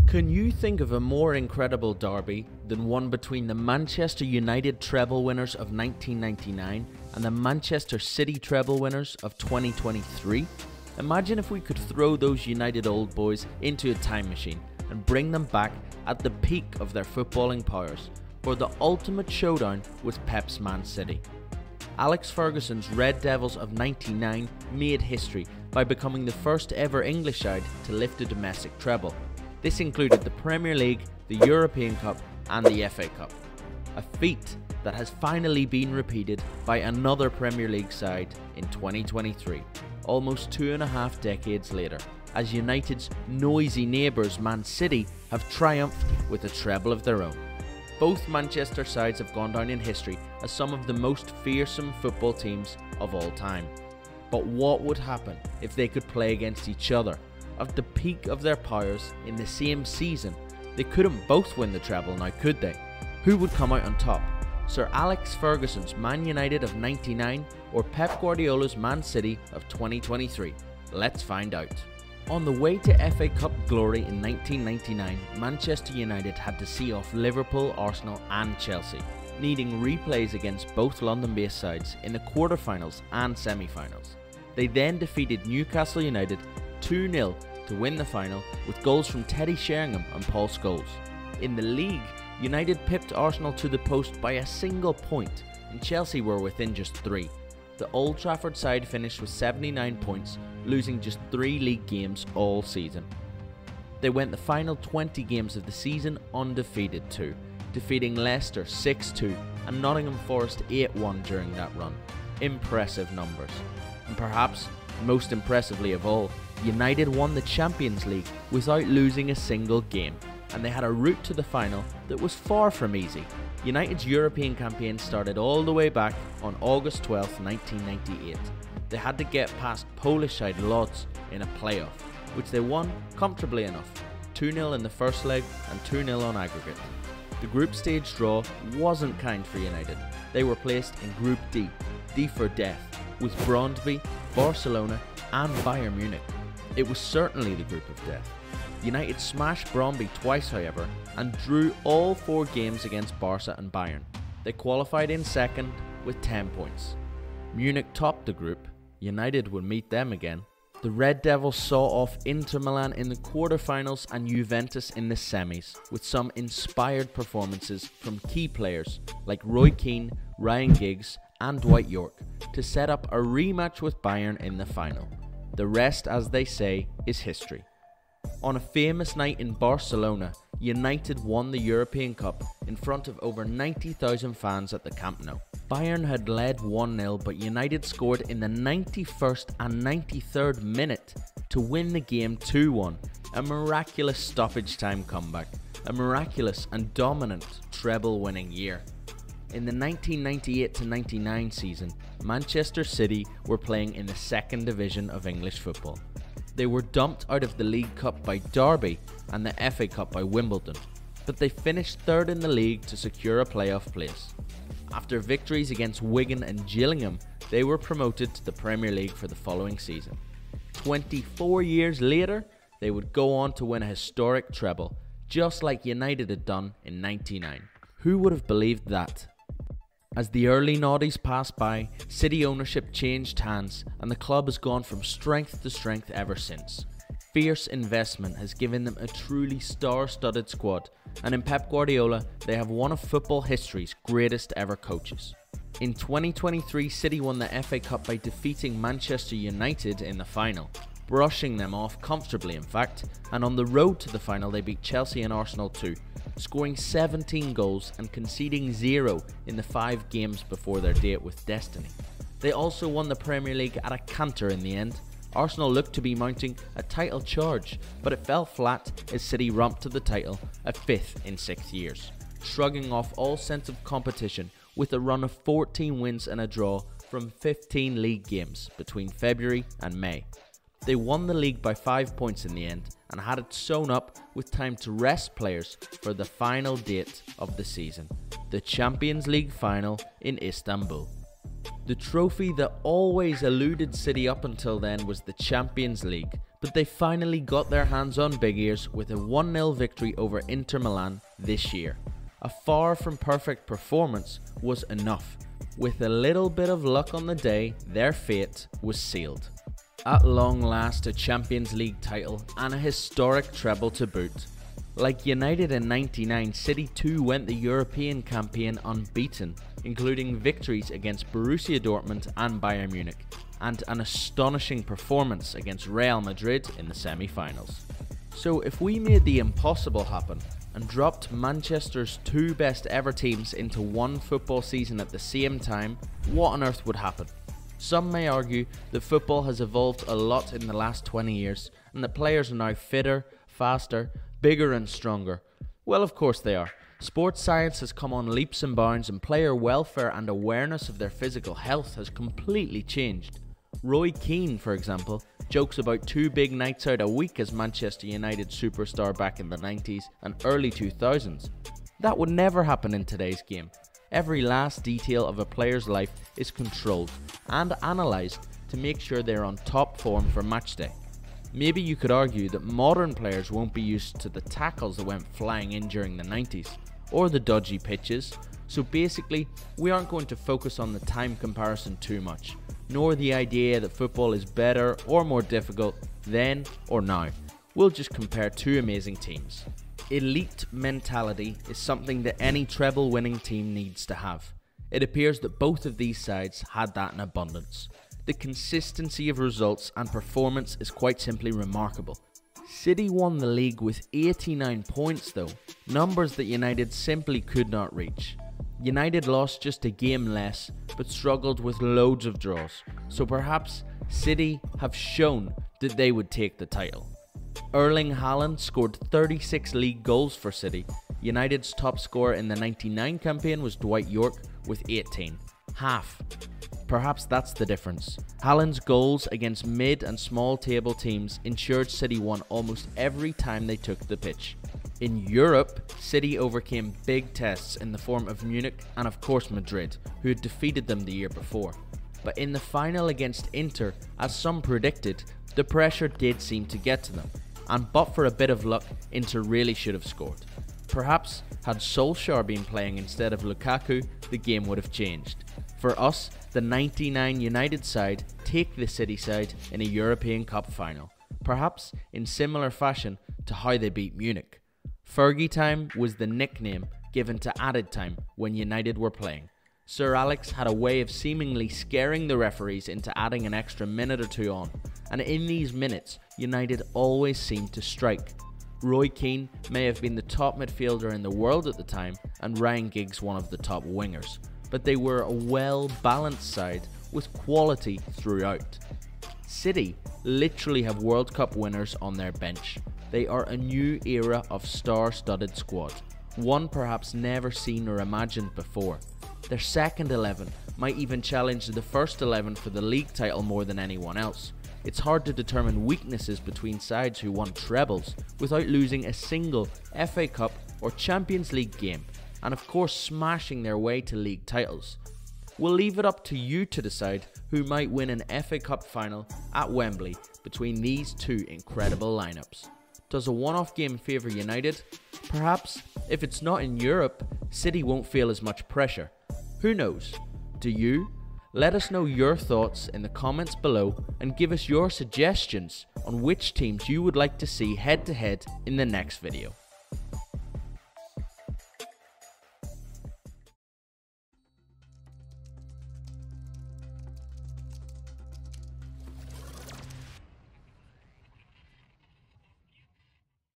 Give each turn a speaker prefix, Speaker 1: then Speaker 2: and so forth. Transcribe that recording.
Speaker 1: Can you think of a more incredible derby than one between the Manchester United treble winners of 1999 and the Manchester City treble winners of 2023? Imagine if we could throw those United old boys into a time machine and bring them back at the peak of their footballing powers for the ultimate showdown with Pep's Man City. Alex Ferguson's Red Devils of 99 made history by becoming the first ever English side to lift a domestic treble. This included the Premier League, the European Cup and the FA Cup. A feat that has finally been repeated by another Premier League side in 2023, almost 2.5 decades later, as United's noisy neighbours Man City have triumphed with a treble of their own. Both Manchester sides have gone down in history as some of the most fearsome football teams of all time. But what would happen if they could play against each other? At the peak of their powers in the same season, they couldn't both win the treble now, could they? Who would come out on top? Sir Alex Ferguson's Man United of 99 or Pep Guardiola's Man City of 2023? Let's find out. On the way to FA Cup glory in 1999, Manchester United had to see off Liverpool, Arsenal and Chelsea, needing replays against both London-based sides in the quarter-finals and semi-finals. They then defeated Newcastle United 2-0 to win the final with goals from Teddy Sheringham and Paul Scholes. In the league, United pipped Arsenal to the post by a single point and Chelsea were within just 3. The Old Trafford side finished with 79 points, losing just 3 league games all season. They went the final 20 games of the season undefeated too, defeating Leicester 6-2 and Nottingham Forest 8-1 during that run. Impressive numbers. And perhaps most impressively of all, United won the Champions League without losing a single game, and they had a route to the final that was far from easy. United's European campaign started all the way back on August 12, 1998. They had to get past Polish side Lodz in a playoff, which they won comfortably enough, 2-0 in the first leg and 2-0 on aggregate. The group stage draw wasn't kind for United. They were placed in Group D, D for death, with Brøndby, Barcelona and Bayern Munich. It was certainly the group of death. United smashed Brøndby twice however and drew all 4 games against Barca and Bayern. They qualified in second with 10 points. Munich topped the group. United would meet them again. The Red Devils saw off Inter Milan in the quarterfinals and Juventus in the semis, with some inspired performances from key players like Roy Keane, Ryan Giggs and Dwight York to set up a rematch with Bayern in the final. The rest, as they say, is history. On a famous night in Barcelona, United won the European Cup in front of over 90,000 fans at the Camp Nou. Bayern had led 1-0, but United scored in the 91st and 93rd minute to win the game 2-1. A miraculous stoppage time comeback, a miraculous and dominant treble winning year. In the 1998-99 season, Manchester City were playing in the second division of English football. They were dumped out of the League Cup by Derby and the FA Cup by Wimbledon, but they finished third in the league to secure a playoff place. After victories against Wigan and Gillingham, they were promoted to the Premier League for the following season. 24 years later, they would go on to win a historic treble, just like United had done in '99. Who would have believed that? As the early noughties passed by, City ownership changed hands and the club has gone from strength to strength ever since. Fierce investment has given them a truly star-studded squad, and in Pep Guardiola, they have one of football history's greatest ever coaches. In 2023, City won the FA Cup by defeating Manchester United in the final, brushing them off comfortably in fact, and on the road to the final they beat Chelsea and Arsenal too, scoring 17 goals and conceding 0 in the 5 games before their date with destiny. They also won the Premier League at a canter in the end. Arsenal looked to be mounting a title charge, but it fell flat as City romped to the title, a 5th in 6 years, shrugging off all sense of competition with a run of 14 wins and a draw from 15 league games between February and May. They won the league by 5 points in the end and had it sewn up with time to rest players for the final date of the season, the Champions League final in Istanbul. The trophy that always eluded City up until then was the Champions League, but they finally got their hands on big ears with a 1-0 victory over Inter Milan this year. A far from perfect performance was enough. With a little bit of luck on the day, their fate was sealed. At long last, a Champions League title and a historic treble to boot. Like United in '99, City too went the European campaign unbeaten, including victories against Borussia Dortmund and Bayern Munich, and an astonishing performance against Real Madrid in the semi-finals. So if we made the impossible happen and dropped Manchester's two best ever teams into one football season at the same time, what on earth would happen? Some may argue that football has evolved a lot in the last 20 years and that players are now fitter, faster, bigger and stronger. Well, of course they are. Sports science has come on leaps and bounds, and player welfare and awareness of their physical health has completely changed. Roy Keane, for example, jokes about 2 big nights out a week as Manchester United superstar back in the 90s and early 2000s. That would never happen in today's game. Every last detail of a player's life is controlled and analysed to make sure they're on top form for match day. Maybe you could argue that modern players won't be used to the tackles that went flying in during the 90s, or the dodgy pitches, so basically we aren't going to focus on the time comparison too much, nor the idea that football is better or more difficult then or now. We'll just compare two amazing teams. Elite mentality is something that any treble winning team needs to have. It appears that both of these sides had that in abundance. The consistency of results and performance is quite simply remarkable. City won the league with 89 points though, numbers that United simply could not reach. United lost just a game less, but struggled with loads of draws, so perhaps City have shown that they would take the title. Erling Haaland scored 36 league goals for City. United's top scorer in the 99 campaign was Dwight York with 18. Half. Perhaps that's the difference. Haaland's goals against mid and small table teams ensured City won almost every time they took the pitch. In Europe, City overcame big tests in the form of Munich and of course Madrid, who had defeated them the year before. But in the final against Inter, as some predicted, the pressure did seem to get to them, and but for a bit of luck, Inter really should have scored. Perhaps had Solskjaer been playing instead of Lukaku, the game would have changed. For us, the 99 United side take the City side in a European Cup final, perhaps in similar fashion to how they beat Munich. Fergie time was the nickname given to added time when United were playing. Sir Alex had a way of seemingly scaring the referees into adding an extra minute or two on, and in these minutes, United always seemed to strike. Roy Keane may have been the top midfielder in the world at the time, and Ryan Giggs one of the top wingers, but they were a well-balanced side with quality throughout. City literally have World Cup winners on their bench. They are a new era of star-studded squad, one perhaps never seen or imagined before. Their second 11 might even challenge the first 11 for the league title more than anyone else. It's hard to determine weaknesses between sides who won trebles without losing a single FA Cup or Champions League game, and of course smashing their way to league titles. We'll leave it up to you to decide who might win an FA Cup final at Wembley between these two incredible lineups. Does a one-off game favour United? Perhaps, if it's not in Europe, City won't feel as much pressure. Who knows? Do you? Let us know your thoughts in the comments below and give us your suggestions on which teams you would like to see head to head in the next video.